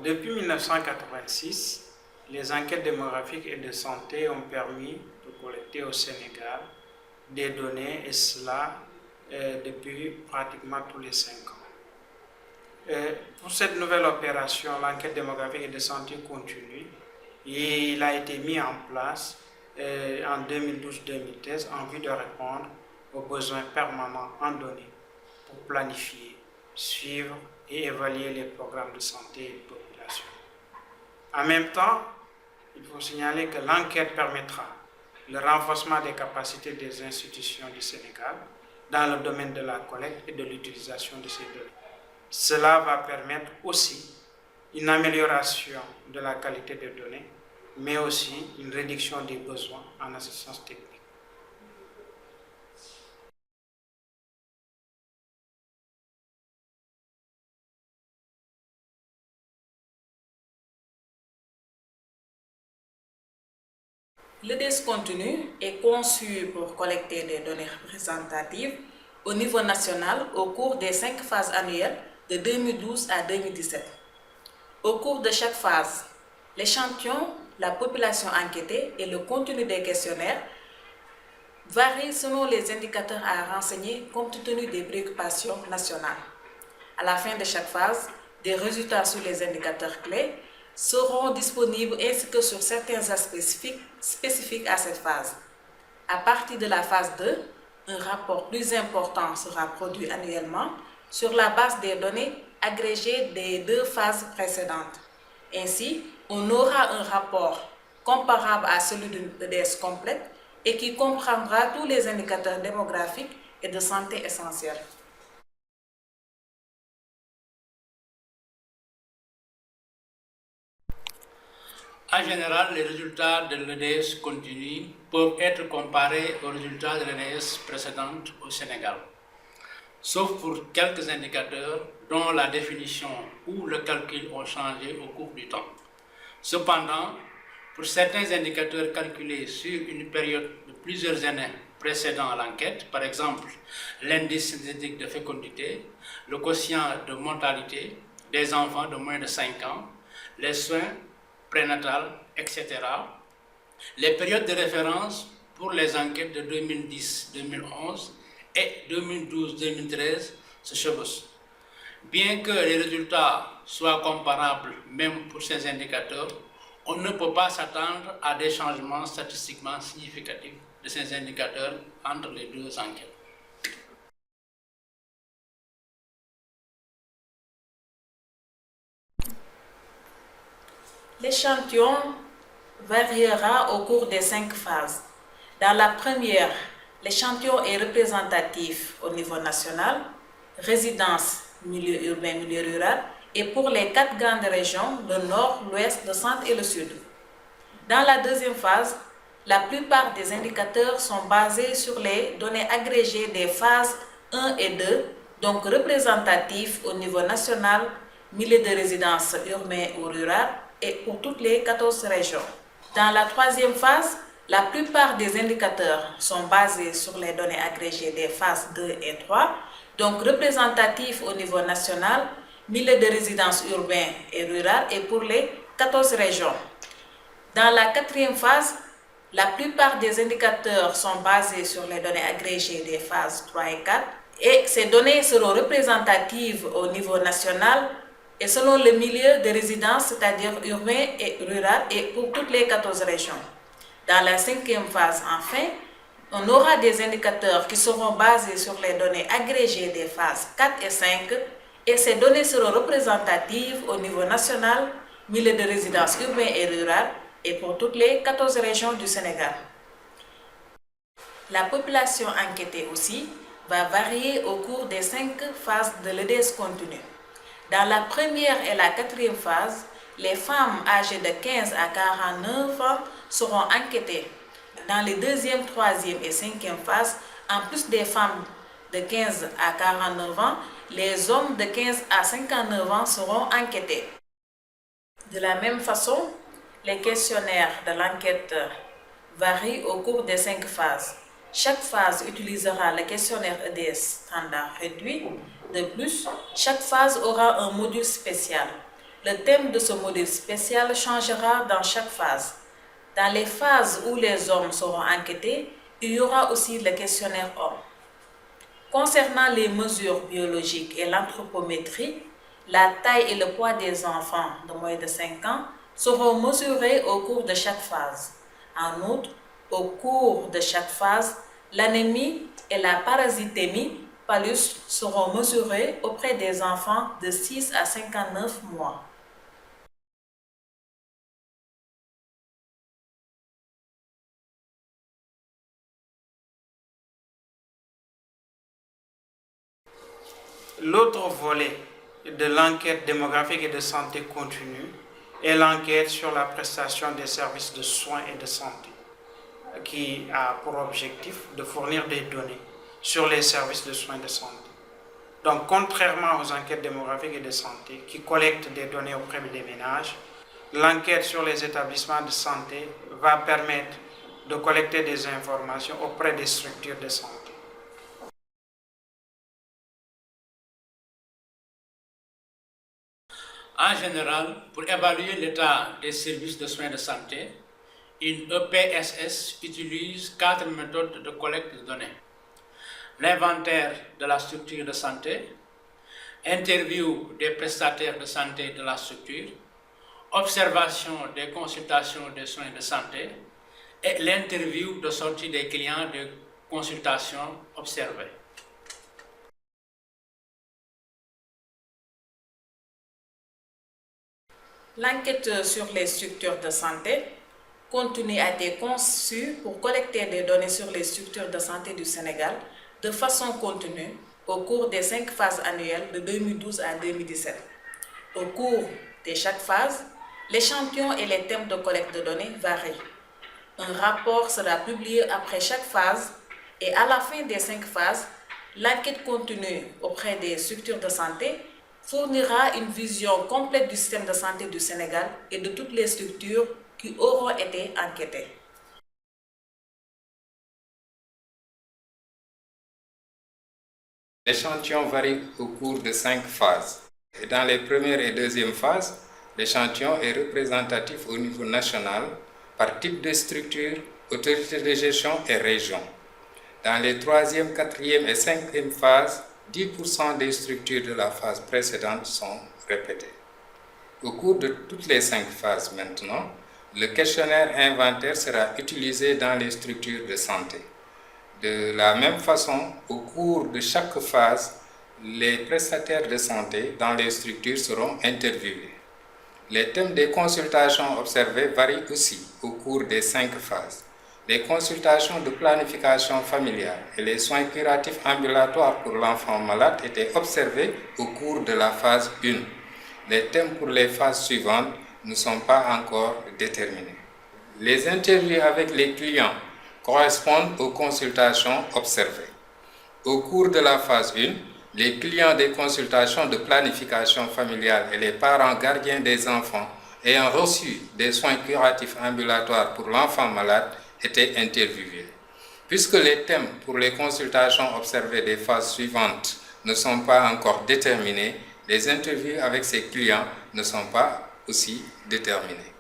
Depuis 1986, les enquêtes démographiques et de santé ont permis de collecter au Sénégal des données, et cela depuis pratiquement tous les 5 ans. Pour cette nouvelle opération, l'enquête démographique et de santé continue, et il a été mis en place en 2012-2013 en vue de répondre aux besoins permanents en données pour planifier, suivre et évaluer les programmes de santé et de population. En même temps, il faut signaler que l'enquête permettra le renforcement des capacités des institutions du Sénégal dans le domaine de la collecte et de l'utilisation de ces données. Cela va permettre aussi une amélioration de la qualité des données, mais aussi une réduction des besoins en assistance technique. L'EDES continu est conçu pour collecter des données représentatives au niveau national au cours des 5 phases annuelles de 2012 à 2017. Au cours de chaque phase, l'échantillon, la population enquêtée et le contenu des questionnaires varient selon les indicateurs à renseigner compte tenu des préoccupations nationales. À la fin de chaque phase, des résultats sur les indicateurs clés seront disponibles ainsi que sur certains aspects spécifiques à cette phase. À partir de la phase 2, un rapport plus important sera produit annuellement sur la base des données agrégées des 2 phases précédentes. Ainsi, on aura un rapport comparable à celui d'une EDES complète et qui comprendra tous les indicateurs démographiques et de santé essentiels. En général, les résultats de l'EDES continu peuvent être comparés aux résultats de l'EDES précédente au Sénégal, sauf pour quelques indicateurs dont la définition ou le calcul ont changé au cours du temps. Cependant, pour certains indicateurs calculés sur une période de plusieurs années précédant l'enquête, par exemple l'indice synthétique de fécondité, le quotient de mortalité des enfants de moins de 5 ans, les soins prénatales, etc., les périodes de référence pour les enquêtes de 2010-2011 et 2012-2013 se chevauchent. Bien que les résultats soient comparables même pour ces indicateurs, on ne peut pas s'attendre à des changements statistiquement significatifs de ces indicateurs entre les 2 enquêtes. L'échantillon variera au cours des 5 phases. Dans la première, l'échantillon est représentatif au niveau national, résidence, milieu urbain, milieu rural, et pour les 4 grandes régions, le nord, l'ouest, le centre et le sud. Dans la deuxième phase, la plupart des indicateurs sont basés sur les données agrégées des phases 1 et 2, donc représentatifs au niveau national, milieu de résidence urbain ou rural, et pour toutes les 14 régions. Dans la troisième phase, la plupart des indicateurs sont basés sur les données agrégées des phases 2 et 3, donc représentatifs au niveau national, milieu de résidence urbain et rural et pour les 14 régions. Dans la quatrième phase, la plupart des indicateurs sont basés sur les données agrégées des phases 3 et 4 et ces données seront représentatives au niveau national et selon le milieu de résidence, c'est-à-dire urbain et rural, et pour toutes les 14 régions. Dans la cinquième phase, enfin, on aura des indicateurs qui seront basés sur les données agrégées des phases 4 et 5, et ces données seront représentatives au niveau national, milieu de résidence urbain et rural, et pour toutes les 14 régions du Sénégal. La population enquêtée aussi va varier au cours des 5 phases de l'EDES continu. Dans la première et la quatrième phase, les femmes âgées de 15 à 49 ans seront enquêtées. Dans les deuxième, troisième et cinquième phases, en plus des femmes de 15 à 49 ans, les hommes de 15 à 59 ans seront enquêtés. De la même façon, les questionnaires de l'enquête varient au cours des 5 phases. Chaque phase utilisera le questionnaire EDS standard réduit. De plus, chaque phase aura un module spécial. Le thème de ce module spécial changera dans chaque phase. Dans les phases où les hommes seront enquêtés, il y aura aussi le questionnaire homme. Concernant les mesures biologiques et l'anthropométrie, la taille et le poids des enfants de moins de 5 ans seront mesurés au cours de chaque phase. En outre, au cours de chaque phase, l'anémie et la parasitémie palus seront mesurés auprès des enfants de 6 à 59 mois. L'autre volet de l'enquête démographique et de santé continue est l'enquête sur la prestation des services de soins et de santé, qui a pour objectif de fournir des données sur les services de soins et de santé. Donc, contrairement aux enquêtes démographiques et de santé qui collectent des données auprès des ménages, l'enquête sur les établissements de santé va permettre de collecter des informations auprès des structures de santé. En général, pour évaluer l'état des services de soins de santé, une EPSS utilise 4 méthodes de collecte de données. L'inventaire de la structure de santé, interview des prestataires de santé de la structure, observation des consultations des soins de santé et l'interview de sortie des clients de consultation observés. L'enquête sur les structures de santé continue a été conçue pour collecter des données sur les structures de santé du Sénégal de façon continue au cours des 5 phases annuelles de 2012 à 2017. Au cours de chaque phase, l'échantillon et les thèmes de collecte de données varient. Un rapport sera publié après chaque phase et à la fin des 5 phases, l'enquête continue auprès des structures de santé fournira une vision complète du système de santé du Sénégal et de toutes les structures qui auront été enquêtées. L'échantillon varie au cours de 5 phases. Et dans les premières et deuxièmes phases, l'échantillon est représentatif au niveau national par type de structure, autorité de gestion et région. Dans les 3e, 4e et 5e phases, 10% des structures de la phase précédente sont répétées. Au cours de toutes les 5 phases maintenant, le questionnaire inventaire sera utilisé dans les structures de santé. De la même façon, au cours de chaque phase, les prestataires de santé dans les structures seront interviewés. Les thèmes des consultations observées varient aussi au cours des 5 phases. Les consultations de planification familiale et les soins curatifs ambulatoires pour l'enfant malade étaient observés au cours de la phase 1. Les thèmes pour les phases suivantes ne sont pas encore déterminés. Les interviews avec les clients correspondent aux consultations observées. Au cours de la phase 1, les clients des consultations de planification familiale et les parents gardiens des enfants ayant reçu des soins curatifs ambulatoires pour l'enfant malade étaient interviewés. Puisque les thèmes pour les consultations observées des phases suivantes ne sont pas encore déterminés, les interviews avec ces clients ne sont pas aussi déterminées.